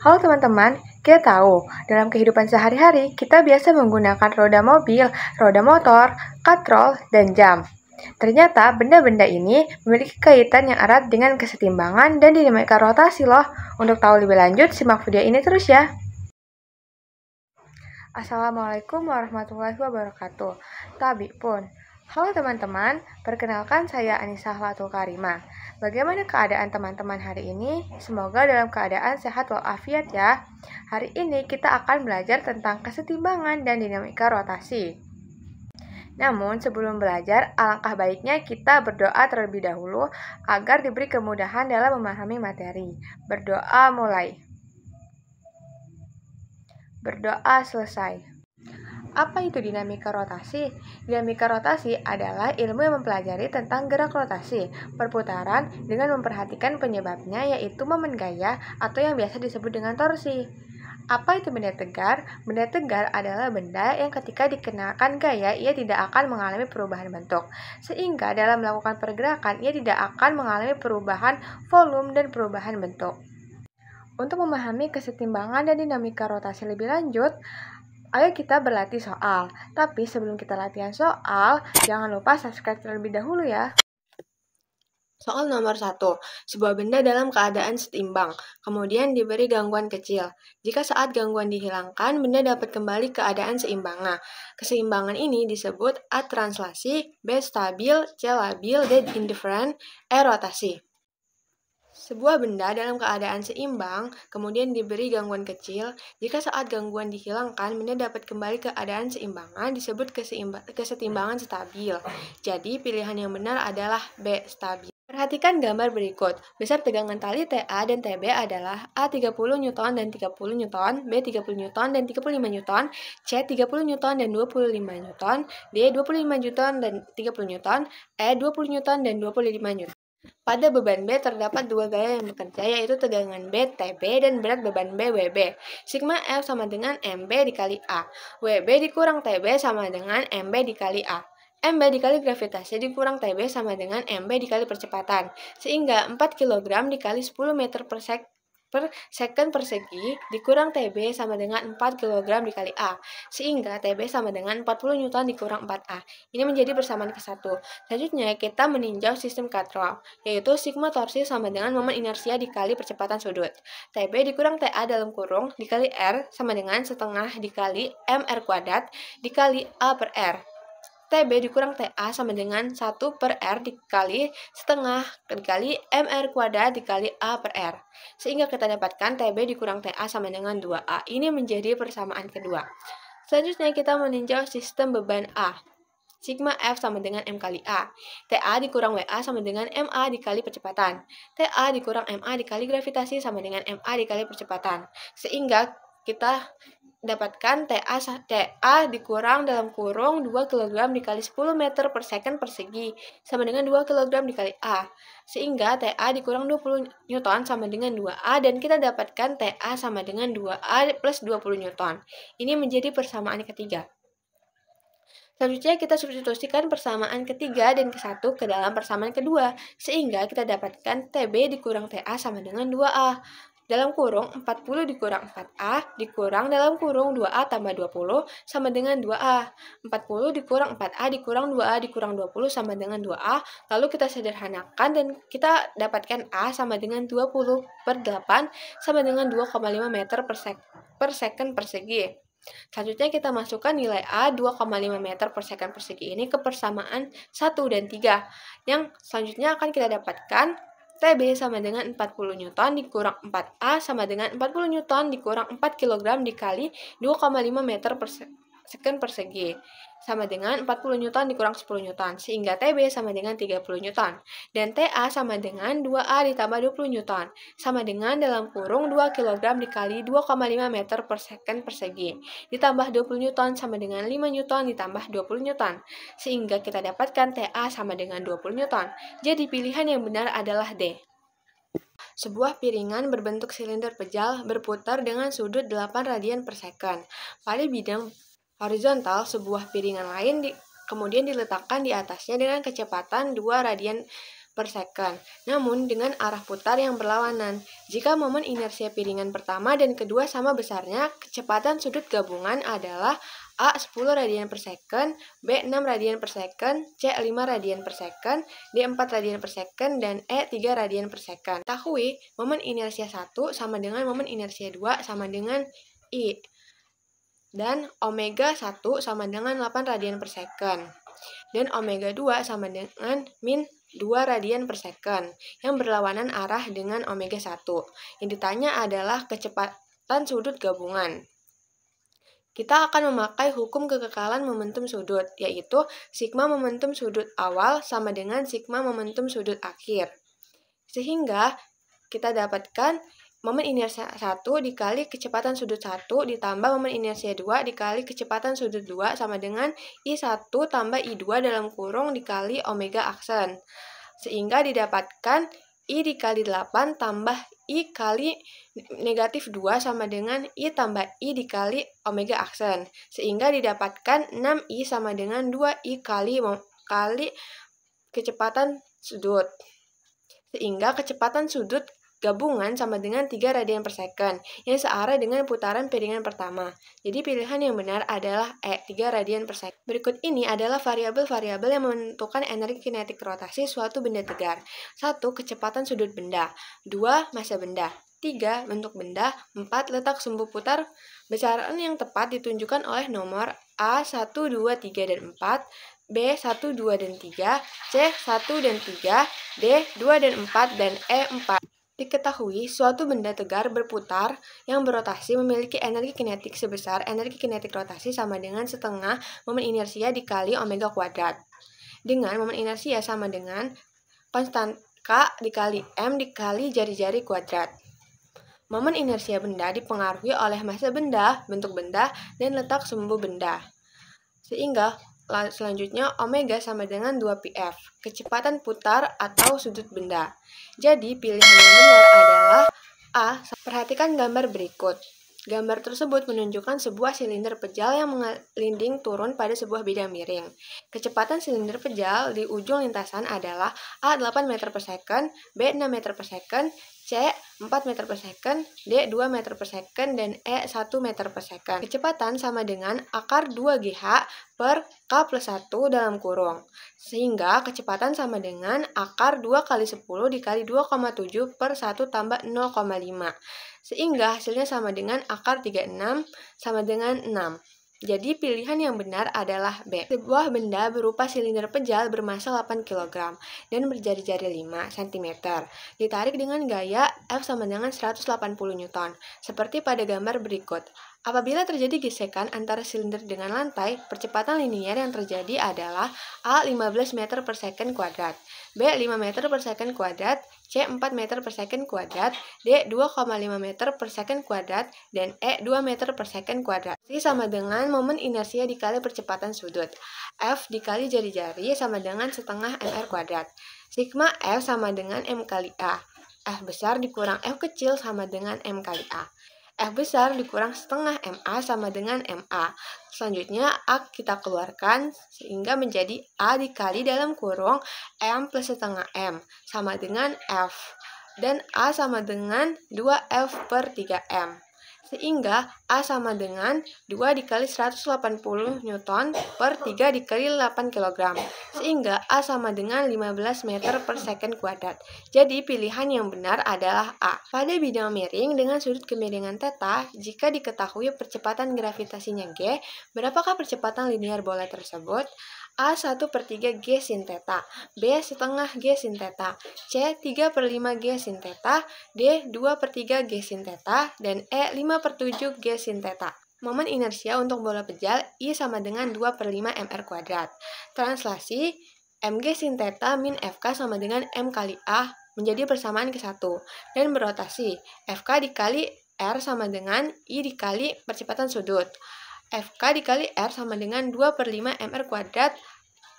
Halo teman-teman, kita tahu dalam kehidupan sehari-hari kita biasa menggunakan roda mobil, roda motor, katrol, dan jam. Ternyata benda-benda ini memiliki kaitan yang erat dengan kesetimbangan dan dinamika rotasi loh. Untuk tahu lebih lanjut, simak video ini terus ya. Assalamualaikum warahmatullahi wabarakatuh. Tabi pun. Halo teman-teman, perkenalkan saya Anissa Hlatul Karimah. Bagaimana keadaan teman-teman hari ini? Semoga dalam keadaan sehat walafiat ya. Hari ini kita akan belajar tentang kesetimbangan dan dinamika rotasi. Namun sebelum belajar, alangkah baiknya kita berdoa terlebih dahulu agar diberi kemudahan dalam memahami materi. Berdoa mulai. Berdoa selesai. Apa itu dinamika rotasi? Dinamika rotasi adalah ilmu yang mempelajari tentang gerak rotasi, perputaran dengan memperhatikan penyebabnya yaitu momen gaya atau yang biasa disebut dengan torsi. Apa itu benda tegar? Benda tegar adalah benda yang ketika dikenakan gaya ia tidak akan mengalami perubahan bentuk. Sehingga dalam melakukan pergerakan ia tidak akan mengalami perubahan volume dan perubahan bentuk. Untuk memahami kesetimbangan dan dinamika rotasi lebih lanjut, ayo kita berlatih soal. Tapi sebelum kita latihan soal, jangan lupa subscribe terlebih dahulu ya. Soal nomor 1. Sebuah benda dalam keadaan setimbang, kemudian diberi gangguan kecil. Jika saat gangguan dihilangkan, benda dapat kembali ke keadaan seimbangnya. Keseimbangan ini disebut A. Translasi, B. Stabil, C. Labil, D. Indifferent, E. Rotasi. Sebuah benda dalam keadaan seimbang, kemudian diberi gangguan kecil. Jika saat gangguan dihilangkan, benda dapat kembali ke keadaan seimbangnya, disebut kesetimbangan stabil. Jadi, pilihan yang benar adalah B. Stabil. Perhatikan gambar berikut. Besar tegangan tali TA dan TB adalah A 30 Newton dan 30 Newton, B 30 Newton dan 35 Newton, C 30 Newton dan 25 Newton, D 25 Newton dan 30 Newton, E 20 Newton dan 25 Newton. Pada beban B terdapat dua gaya yang bekerja, yaitu tegangan B TB dan berat beban B WB. Sigma F sama dengan MB dikali A. WB dikurang TB sama dengan MB dikali A. MB dikali gravitasi dikurang TB sama dengan MB dikali percepatan. Sehingga 4 kg dikali 10 meter per second persegi dikurang TB sama dengan 4 kg dikali A. Sehingga TB sama dengan 40 Newton dikurang 4A. Ini menjadi persamaan ke-1. Selanjutnya kita meninjau sistem katrol, yaitu sigma torsi sama dengan momen inersia dikali percepatan sudut. TB dikurang TA dalam kurung dikali R sama dengan setengah dikali MR kuadrat dikali A per R. TB dikurang TA sama dengan 1 per R dikali setengah dikali MR kuadrat dikali A per R. Sehingga kita dapatkan TB dikurang TA sama dengan 2A. Ini menjadi persamaan kedua. Selanjutnya kita meninjau sistem beban A. Sigma F sama dengan M kali A. TA dikurang WA sama dengan MA dikali percepatan. TA dikurang MA dikali gravitasi sama dengan MA dikali percepatan. Sehingga kita dapatkan TA dikurang dalam kurung 2 kg dikali 10 meter per second persegi sama dengan 2 kg dikali A. Sehingga TA dikurang 20 Newton sama dengan 2A dan kita dapatkan TA sama dengan 2A plus 20 Newton. Ini menjadi persamaan ketiga. Selanjutnya kita substitusikan persamaan ketiga dan ke-1 ke dalam persamaan kedua, sehingga kita dapatkan TB dikurang TA sama dengan 2A. Dalam kurung 40 dikurang 4A dikurang dalam kurung 2A tambah 20 sama dengan 2A. 40 dikurang 4A dikurang 2A dikurang 20 sama dengan 2A. Lalu kita sederhanakan dan kita dapatkan A sama dengan 20 per 8 sama dengan 2,5 meter per second persegi. Selanjutnya kita masukkan nilai A 2,5 meter per second persegi ini ke persamaan 1 dan 3. Yang selanjutnya akan kita dapatkan TB sama dengan 40 Newton dikurang 4A sama dengan 40 Newton dikurang 4 kg dikali 2,5 meter per second persegi sama dengan 40 Newton dikurang 10 Newton sehingga TB sama dengan 30 Newton dan TA sama dengan 2A ditambah 20 Newton sama dengan dalam kurung 2 kg dikali 2,5 meter per second persegi ditambah 20 Newton sama dengan 5 Newton ditambah 20 Newton sehingga kita dapatkan TA sama dengan 20 Newton. Jadi pilihan yang benar adalah D. Sebuah piringan berbentuk silinder pejal berputar dengan sudut 8 radian per second. Pada bidang horizontal, sebuah piringan lain kemudian diletakkan di atasnya dengan kecepatan 2 radian per second, namun dengan arah putar yang berlawanan. Jika momen inersia piringan pertama dan kedua sama besarnya, kecepatan sudut gabungan adalah A 10 radian per second, B 6 radian per second, C 5 radian per second, D 4 radian per second, dan E 3 radian per second. Ketahui, momen inersia 1 sama dengan momen inersia 2 sama dengan I. Dan omega 1 sama dengan 8 radian per second. Dan omega 2 sama dengan min 2 radian per second, yang berlawanan arah dengan omega 1. Yang ditanya adalah kecepatan sudut gabungan. Kita akan memakai hukum kekekalan momentum sudut, yaitu sigma momentum sudut awal sama dengan sigma momentum sudut akhir. Sehingga kita dapatkan momen inersia 1 dikali kecepatan sudut 1 ditambah momen inersia 2 dikali kecepatan sudut 2 sama dengan I1 tambah I2 dalam kurung dikali omega aksen. Sehingga didapatkan I dikali 8 tambah I kali negatif 2 sama dengan I tambah I dikali omega aksen. Sehingga didapatkan 6I sama dengan 2I kali kecepatan sudut. Sehingga kecepatan sudut gabungan sama dengan 3 radian per second, yang searah dengan putaran piringan pertama. Jadi pilihan yang benar adalah E, 3 radian per second. Berikut ini adalah variabel-variabel yang menentukan energi kinetik rotasi suatu benda tegar. 1. Kecepatan sudut benda. 2. Massa benda. 3. Bentuk benda. 4. Letak sumbu putar. Besaran yang tepat ditunjukkan oleh nomor A, 1, 2, 3, dan 4, B, 1, 2, dan 3, C, 1 dan 3, D, 2 dan 4, dan E, 4. Diketahui, suatu benda tegar berputar yang berotasi memiliki energi kinetik sebesar energi kinetik rotasi sama dengan setengah momen inersia dikali omega kuadrat. Dengan momen inersia sama dengan konstan K dikali M dikali jari-jari kuadrat. Momen inersia benda dipengaruhi oleh massa benda, bentuk benda, dan letak sumbu benda. Sehingga selanjutnya omega sama dengan 2πf, kecepatan putar atau sudut benda. Jadi pilihan yang benar adalah A. Perhatikan gambar berikut. Gambar tersebut menunjukkan sebuah silinder pejal yang mengelinding turun pada sebuah bidang miring. Kecepatan silinder pejal di ujung lintasan adalah A 8 meter per second, B 6 meter per second, C 4 meter per second, D 2 meter per second, dan E 1 meter per second. Kecepatan sama dengan akar 2GH per K plus 1 dalam kurung. Sehingga kecepatan sama dengan akar 2 kali 10 dikali 2,7 per 1 tambah 0,5. Sehingga hasilnya sama dengan akar 36 sama dengan 6. Jadi pilihan yang benar adalah B. Sebuah benda berupa silinder pejal bermassa 8 kg dan berjari-jari 5 cm. Ditarik dengan gaya F sama dengan 180 Newton, seperti pada gambar berikut. Apabila terjadi gesekan antara silinder dengan lantai, percepatan linier yang terjadi adalah A 15 meter per second kuadrat, B 5 meter per second kuadrat, C 4 meter per second kuadrat, D 2,5 meter per second kuadrat, dan E 2 meter per second kuadrat. Ini sama dengan momen inersia dikali percepatan sudut. F dikali jari-jari sama dengan setengah mr kuadrat. Sigma F sama dengan M kali A. F besar dikurang F kecil sama dengan M kali A. F besar dikurang setengah MA sama dengan MA. Selanjutnya A kita keluarkan sehingga menjadi A dikali dalam kurung M plus setengah M sama dengan F. Dan A sama dengan 2F per 3M. Sehingga A sama dengan 2 dikali 180 Newton per 3 dikali 8 kg. Sehingga A sama dengan 15 meter per second kuadrat. Jadi pilihan yang benar adalah A. Pada bidang miring dengan sudut kemiringan theta, jika diketahui percepatan gravitasinya G, berapakah percepatan linear bola tersebut? A 1 per 3 G sin theta, B setengah G sin theta, C 3 per 5 G sin theta, D 2 per 3 G sin theta, dan E 5 per 7 G sin theta. Momen inersia untuk bola pejal I sama dengan 2 per 5 mr kuadrat. Translasi, mg sin theta min fk sama dengan m kali A menjadi persamaan ke-1 dan berotasi. Fk dikali R sama dengan I dikali percepatan sudut. Fk dikali R sama dengan 2 per 5 mr kuadrat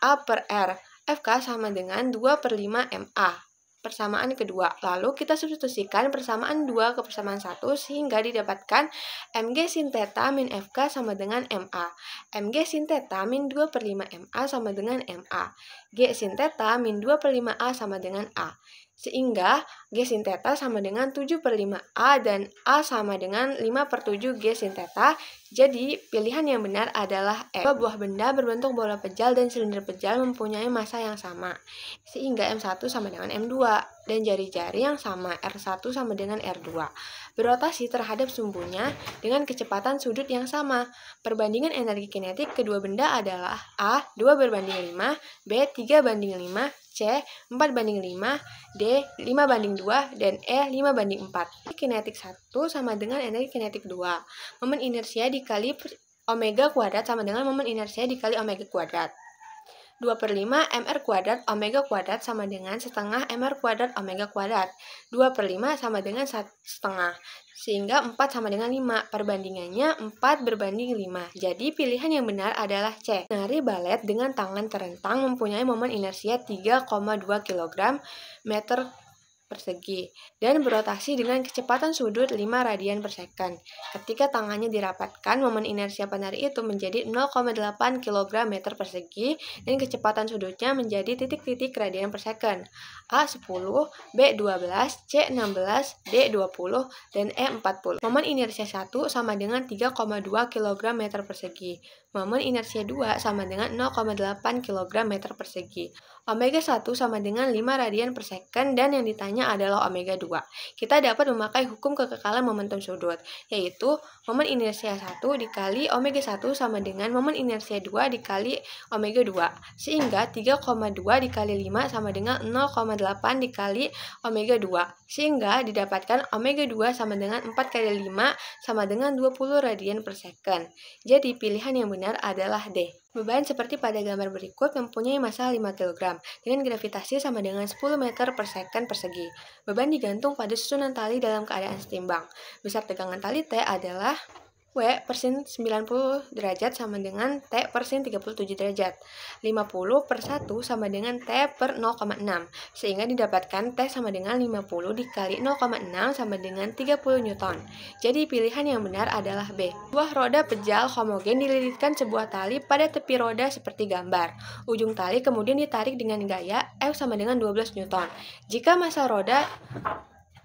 A per R. Fk sama dengan 2 per 5 MA. persamaan kedua. Lalu kita substitusikan persamaan 2 ke persamaan 1 sehingga didapatkan Mg sin theta min Fk sama dengan Ma. Mg sin theta min 2 per 5 Ma sama dengan Ma. G sin theta min 2 per 5A sama dengan A. Sehingga G sin theta sama dengan 7 per 5A dan A sama dengan 5 per 7 G sin theta. Jadi, pilihan yang benar adalah E. Dua buah benda berbentuk bola pejal dan silinder pejal mempunyai massa yang sama. Sehingga M1 sama dengan M2 dan jari-jari yang sama R1 sama dengan R2. Berotasi terhadap sumbunya dengan kecepatan sudut yang sama. Perbandingan energi kinetik kedua benda adalah A 2/5, B 3/5, C 4/5, D 5/2, dan E 5/4. Kinetik 1 sama dengan energi kinetik 2. Momen inersia dikali omega kuadrat sama dengan momen inersia dikali omega kuadrat. 2/5 mr kuadrat omega kuadrat sama dengan setengah mr kuadrat omega kuadrat. 2/5 sama dengan setengah. Sehingga 4 sama dengan 5. Perbandingannya 4/5. Jadi pilihan yang benar adalah C. Menari balet dengan tangan terentang mempunyai momen inersia 3,2 kg meter persegi dan berotasi dengan kecepatan sudut 5 radian per second. Ketika tangannya dirapatkan, momen inersia penari itu menjadi 0,8 kg meter persegi dan kecepatan sudutnya menjadi titik-titik radian per second. A 10, B 12, C 16, D 20, dan E 40. Momen inersia 1 sama dengan 3,2 kg meter persegi. Momen inersia 2 sama dengan 0,8 kg meter persegi. Omega 1 sama dengan 5 radian per second dan yang ditanya adalah omega 2. Kita dapat memakai hukum kekekalan momentum sudut, yaitu momen inersia 1 dikali omega 1 sama dengan momen inersia 2 dikali omega 2. Sehingga 3,2 dikali 5 sama dengan 0,8 dikali omega 2. Sehingga didapatkan omega 2 sama dengan 4 kali 5 sama dengan 20 radian per second. Jadi pilihan yang benar adalah D. Beban seperti pada gambar berikut mempunyai massa 5 kg dengan gravitasi sama dengan 10 meter per second persegi. Beban digantung pada susunan tali dalam keadaan setimbang. Besar tegangan tali T adalah W per sin 90 derajat sama dengan T per sin 37 derajat. 50 per 1 sama dengan T per 0,6. Sehingga didapatkan T sama dengan 50 dikali 0,6 sama dengan 30 Newton. Jadi pilihan yang benar adalah B. Sebuah roda pejal homogen dililitkan sebuah tali pada tepi roda seperti gambar. Ujung tali kemudian ditarik dengan gaya F sama dengan 12 Newton. Jika massa roda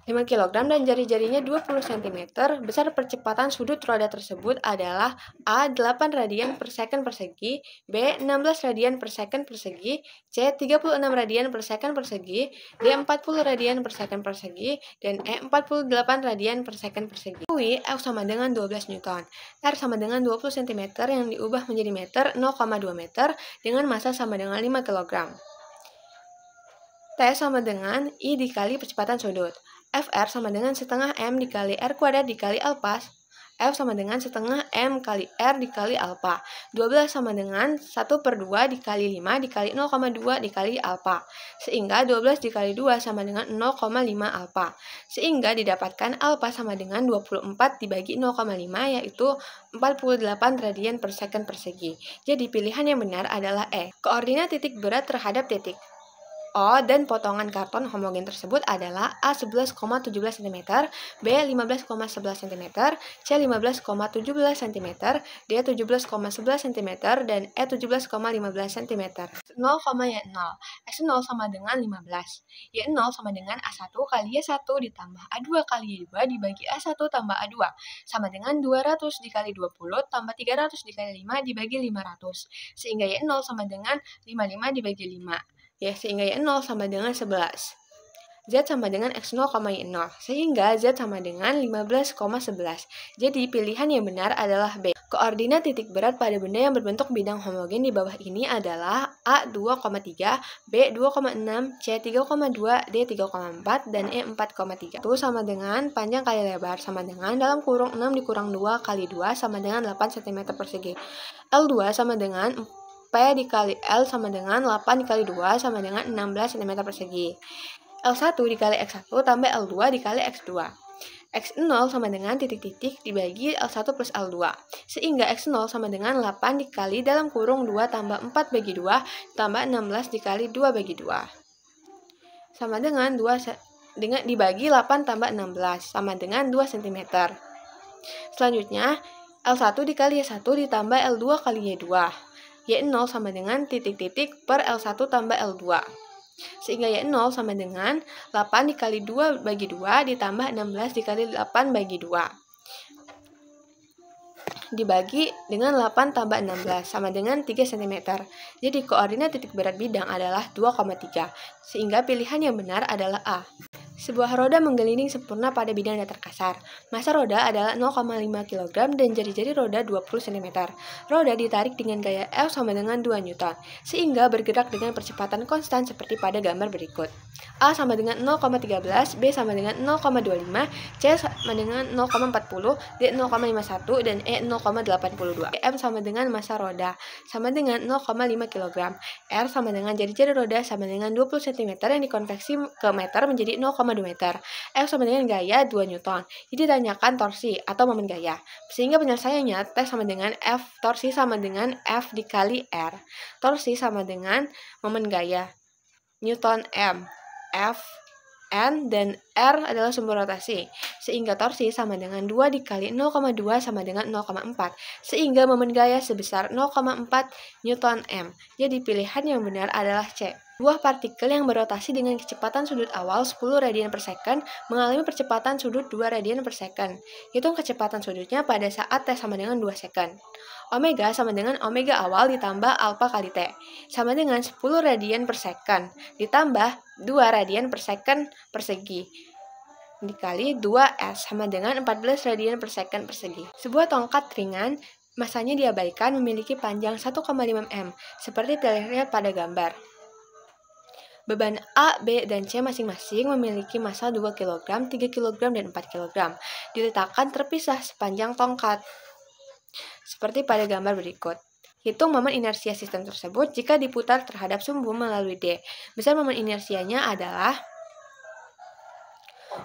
5 kg dan jari-jarinya 20 cm, besar percepatan sudut roda tersebut adalah A 8 radian per second persegi, B 16 radian per second persegi, C 36 radian per second persegi, D 40 radian per second persegi, dan E 48 radian per second persegi. Ketahui F sama dengan 12 Newton, R sama dengan 20 cm yang diubah menjadi meter 0,2 meter dengan massa sama dengan 5 kg. T sama dengan I dikali percepatan sudut. Fr sama dengan setengah M dikali R kuadrat dikali alpha. F sama dengan setengah M kali R dikali alpha. 12 sama dengan 1/2 dikali 5 dikali 0,2 dikali alpha. Sehingga 12 dikali 2 sama dengan 0,5 alpha. Sehingga didapatkan alpha sama dengan 24 dibagi 0,5 yaitu 48 radian per second persegi. Jadi pilihan yang benar adalah E. Koordinat titik berat terhadap titik O dan potongan karton homogen tersebut adalah A 11,17 cm, B 15,11 cm, C 15,17 cm, D 17,11 cm, dan E 17,15 cm. 0, Y 0. S0 sama dengan 15. Y0 sama dengan A1 kali Y1 ditambah A2 kali Y2 dibagi A1 tambah A2 sama dengan 200 dikali 20 tambah 300 dikali 5 dibagi 500. Sehingga Y0 sama dengan 55 dibagi 5. Sehingga Y0 sama dengan 11. Z sama dengan X0, Y0. Sehingga Z sama dengan 15,11. Jadi pilihan yang benar adalah B. Koordinat titik berat pada benda yang berbentuk bidang homogen di bawah ini adalah A 2,3, B 2,6, C 3,2, D 3,4, dan E 4,3. Itu sama dengan panjang kali lebar sama dengan dalam kurung 6 dikurang 2 kali 2 sama dengan 8 cm persegi. L2 sama dengan P dikali L sama dengan 8 dikali 2 sama dengan 16 cm persegi. L1 dikali X1 tambah L2 dikali X2. X0 sama dengan titik-titik dibagi L1 plus L2. Sehingga X0 sama dengan 8 dikali dalam kurung 2 tambah 4 bagi 2 tambah 16 dikali 2 bagi 2. sama dengan dibagi 8 tambah 16 sama dengan 2 cm. Selanjutnya, L1 dikali Y1 ditambah L2 kali Y2. Y0 sama dengan titik-titik per L1 tambah L2. Sehingga Y0 sama dengan 8 dikali 2 bagi 2 ditambah 16 dikali 8 bagi 2. Dibagi dengan 8 tambah 16 sama dengan 3 cm. Jadi koordinat titik berat bidang adalah 2,3. Sehingga pilihan yang benar adalah A. Sebuah roda menggelinding sempurna pada bidang datar kasar. Massa roda adalah 0,5 kg dan jari-jari roda 20 cm. Roda ditarik dengan gaya F sama dengan 2 Newton, sehingga bergerak dengan percepatan konstan seperti pada gambar berikut. A sama dengan 0,13, B sama dengan 0,25, C sama dengan 0,40, D 0,51, dan E 0,82. M sama dengan massa roda, sama dengan 0,5 kg. R sama dengan jari-jari roda sama dengan 20 cm yang dikonveksi ke meter menjadi 0,2 meter. F sama dengan gaya 2 Newton. Jadi tanyakan torsi atau momen gaya. Sehingga penyelesaiannya T sama dengan F, torsi sama dengan F dikali R. Torsi sama dengan momen gaya Newton M. F, N, dan R adalah sumber rotasi, sehingga torsi sama dengan 2 dikali 0,2 sama dengan 0,4, sehingga momen gaya sebesar 0,4 Newton M. Jadi pilihan yang benar adalah C. Buah partikel yang berotasi dengan kecepatan sudut awal 10 radian per second mengalami percepatan sudut 2 radian per second. Hitung kecepatan sudutnya pada saat T sama dengan 2 second. Omega sama dengan omega awal ditambah alpha kali T, sama dengan 10 radian per second, ditambah 2 radian per second persegi, dikali 2S sama dengan 14 radian per second persegi. Sebuah tongkat ringan, masanya diabaikan, memiliki panjang 1,5 m, seperti terlihat pada gambar. Beban A, B, dan C masing-masing memiliki massa 2 kg, 3 kg, dan 4 kg. Diletakkan terpisah sepanjang tongkat, seperti pada gambar berikut. Hitung momen inersia sistem tersebut jika diputar terhadap sumbu melalui D. Besar momen inersianya adalah...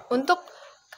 Untuk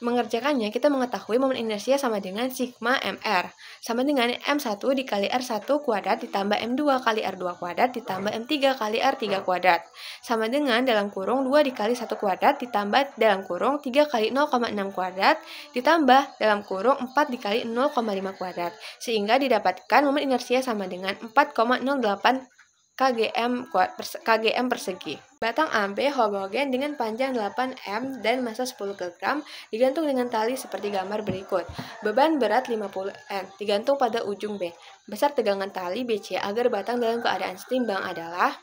mengerjakannya, kita mengetahui momen inersia sama dengan sigma mr, sama dengan m1 dikali r1 kuadrat ditambah m2 kali r2 kuadrat ditambah m3 kali r3 kuadrat, sama dengan dalam kurung 2 dikali 1 kuadrat ditambah dalam kurung 3 kali 0,6 kuadrat ditambah dalam kurung 4 dikali 0,5 kuadrat, sehingga didapatkan momen inersia sama dengan 4,08 kgm persegi. Batang AB homogen dengan panjang 8 m dan massa 10 kg digantung dengan tali seperti gambar berikut. Beban berat 50 n digantung pada ujung B. Besar tegangan tali BC agar batang dalam keadaan setimbang adalah...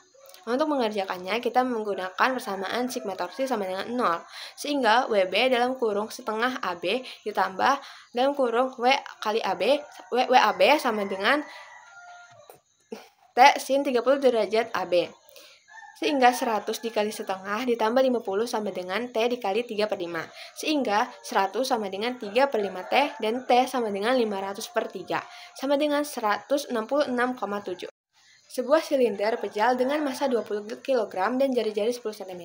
Untuk mengerjakannya, kita menggunakan persamaan sigma torsi sama dengan 0, sehingga WB dalam kurung setengah AB ditambah dalam kurung W kali AB, WAB sama dengan T sin 30 derajat AB. Sehingga 100 dikali setengah ditambah 50 sama dengan T dikali 3 per 5. Sehingga 100 sama dengan 3 per 5 T dan T sama dengan 500 per 3. Sama dengan 166,7. Sebuah silinder pejal dengan massa 20 kg dan jari-jari 10 cm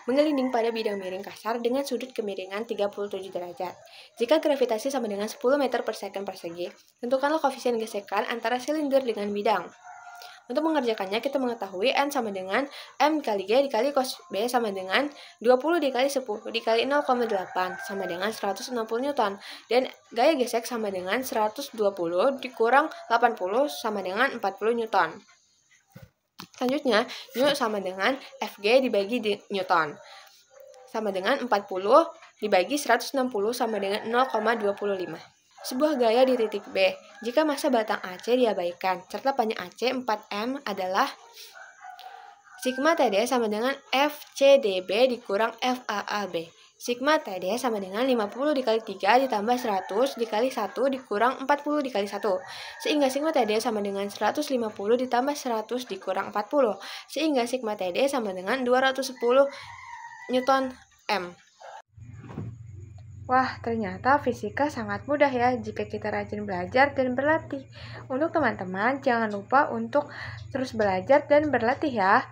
menggelinding pada bidang miring kasar dengan sudut kemiringan 37 derajat. Jika gravitasi sama dengan 10 meter per second persegi, tentukanlah koefisien gesekan antara silinder dengan bidang. Untuk mengerjakannya, kita mengetahui N sama dengan M kali G dikali cos B sama dengan 20 dikali 10 dikali 0,8 sama dengan 160 Newton. Dan gaya gesek sama dengan 120 dikurang 80 sama dengan 40 Newton. Selanjutnya, Nu sama dengan Fg dibagi Newton. Sama dengan 40 dibagi 160 sama dengan 0,25. Sebuah gaya di titik B, jika massa batang AC diabaikan, serta panjang AC 4M adalah sigma TD sama dengan FCDB dikurang FAAB. Sigma TD sama dengan 50 dikali 3 ditambah 100 dikali 1 dikurang 40 dikali 1. Sehingga sigma TD sama dengan 150 ditambah 100 dikurang 40. Sehingga sigma TD sama dengan 210 Newton M. Wah, ternyata fisika sangat mudah ya jika kita rajin belajar dan berlatih. Untuk teman-teman, jangan lupa untuk terus belajar dan berlatih ya.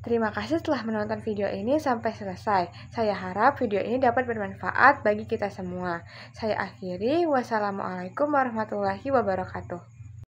Terima kasih telah menonton video ini sampai selesai. Saya harap video ini dapat bermanfaat bagi kita semua. Saya akhiri, wassalamualaikum warahmatullahi wabarakatuh.